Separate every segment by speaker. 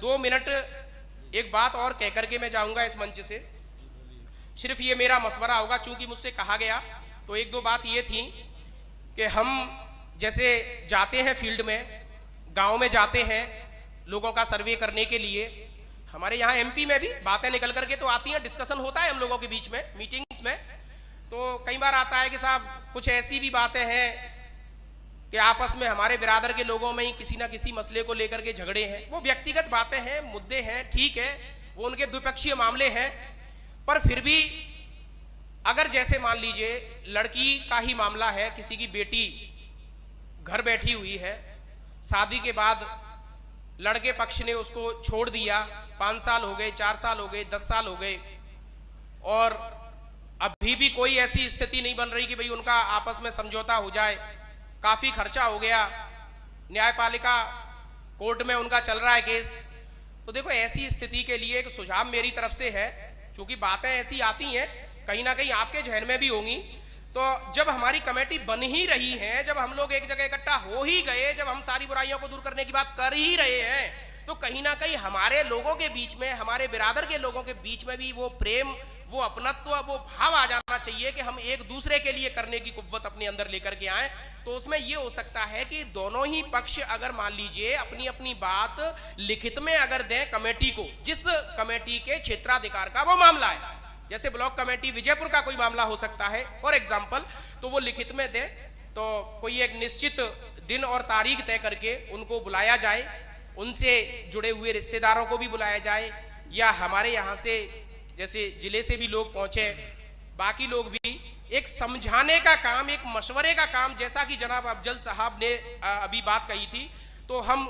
Speaker 1: 2 minute एक बात और कह करके मैं जाऊंगा इस मंच से। सिर्फ ये मेरा मशवरा होगा, चूंकि मुझसे कहा गया, तो एक दो बात ये थी कि हम जैसे जाते हैं फील्ड में, गांव में जाते हैं लोगों का सर्वे करने के लिए। हमारे यहाँ एमपी में भी बातें निकल करके तो आती हैं, डिस्कशन होता है हम लोगों के बीच में मीटिंग्स में। तो कई बार आता है कि साहब कुछ ऐसी भी बातें हैं कि आपस में हमारे बिरादर के लोगों में ही किसी ना किसी मसले को लेकर के झगड़े हैं। वो व्यक्तिगत बातें हैं, मुद्दे हैं, ठीक है, वो उनके द्विपक्षीय मामले हैं। पर फिर भी अगर जैसे मान लीजिए लड़की का ही मामला है, किसी की बेटी घर बैठी हुई है, शादी के बाद लड़के पक्ष ने उसको छोड़ दिया, 5 साल हो गए, 4 साल हो गए, 10 साल हो गए, और अभी भी कोई ऐसी स्थिति नहीं बन रही कि भाई उनका आपस में समझौता हो जाए। काफी खर्चा हो गया, न्यायपालिका कोर्ट में उनका चल रहा है केस। तो देखो ऐसी स्थिति के लिए एक सुझाव मेरी तरफ से है, क्योंकि बातें ऐसी आती हैं कहीं ना कहीं आपके जहन में भी होंगी। तो जब हमारी कमेटी बन ही रही है, जब हम लोग एक जगह इकट्ठा हो ही गए, जब हम सारी बुराइयों को दूर करने की बात कर ही रहे हैं, तो कहीं ना कहीं हमारे लोगों के बीच में, हमारे बिरादर के लोगों के बीच में भी वो प्रेम, वो अपनत्व, वो भाव आ जाना चाहिए कि हम एक दूसरे के लिए करने की कुव्वत अपने अंदर लेकर के आए। तो उसमें ये हो सकता है कि दोनों ही पक्ष अगर मान लीजिए अपनी अपनी बात लिखित में अगर दें कमेटी को, जिस कमेटी के क्षेत्राधिकार का वो मामला है, जैसे ब्लॉक कमेटी विजयपुर का कोई मामला हो सकता है फॉर एग्जाम्पल, तो वो लिखित में दें, तो कोई एक निश्चित दिन और तारीख तय करके उनको बुलाया जाए, उनसे जुड़े हुए रिश्तेदारों को भी बुलाया जाए, या हमारे यहाँ से जैसे जिले से भी लोग पहुंचे, बाकी लोग भी, एक समझाने का काम, एक मशवरे का काम, जैसा कि जनाब अफजल साहब ने अभी बात कही थी, तो हम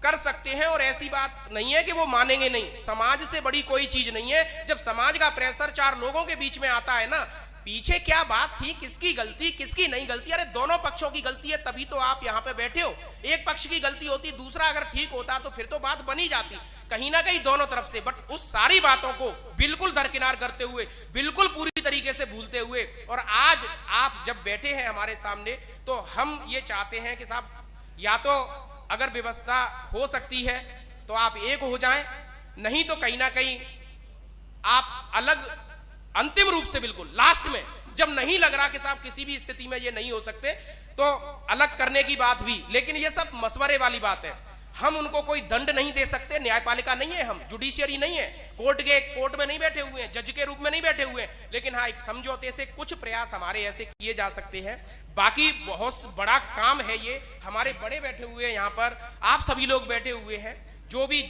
Speaker 1: कर सकते हैं। और ऐसी बात नहीं है कि वो मानेंगे नहीं, समाज से बड़ी कोई चीज नहीं है। जब समाज का प्रेशर 4 लोगों के बीच में आता है ना, पीछे क्या बात थी, किसकी गलती, किसकी नहीं गलती, अरे दोनों पक्षों की गलती है, तभी तो आप यहाँ पे बैठे हो। एक पक्ष की गलती होती, दूसरा अगर ठीक होता तो फिर तो बात बनी जाती, कहीं ना कहीं दोनों तरफ से। बट उस सारी बातों को बिल्कुल दरकिनार करते हुए, बिल्कुल पूरी तरीके से भूलते हुए, और आज आप जब बैठे हैं हमारे सामने, तो हम ये चाहते हैं कि साहब या तो अगर व्यवस्था हो सकती है तो आप एक हो जाएं, नहीं तो कहीं ना कहीं आप अलग, अंतिम रूप से बिल्कुल लास्ट में जब नहीं लग रहा कि साहब किसी भी स्थिति में ये नहीं हो सकते, तो अलग करने की बात भी। लेकिन ये सब मशवरे वाली बात है, हम उनको कोई दंड नहीं दे सकते, न्यायपालिका नहीं है, हम जुडिशियरी नहीं है, कोर्ट में नहीं बैठे हुए हैं, जज के रूप में नहीं बैठे हुए हैं। लेकिन हाँ, एक समझौते से कुछ प्रयास हमारे ऐसे किए जा सकते हैं। बाकी बहुत बड़ा काम है ये, हमारे बड़े बैठे हुए हैं यहाँ पर, आप सभी लोग बैठे हुए हैं, जो भी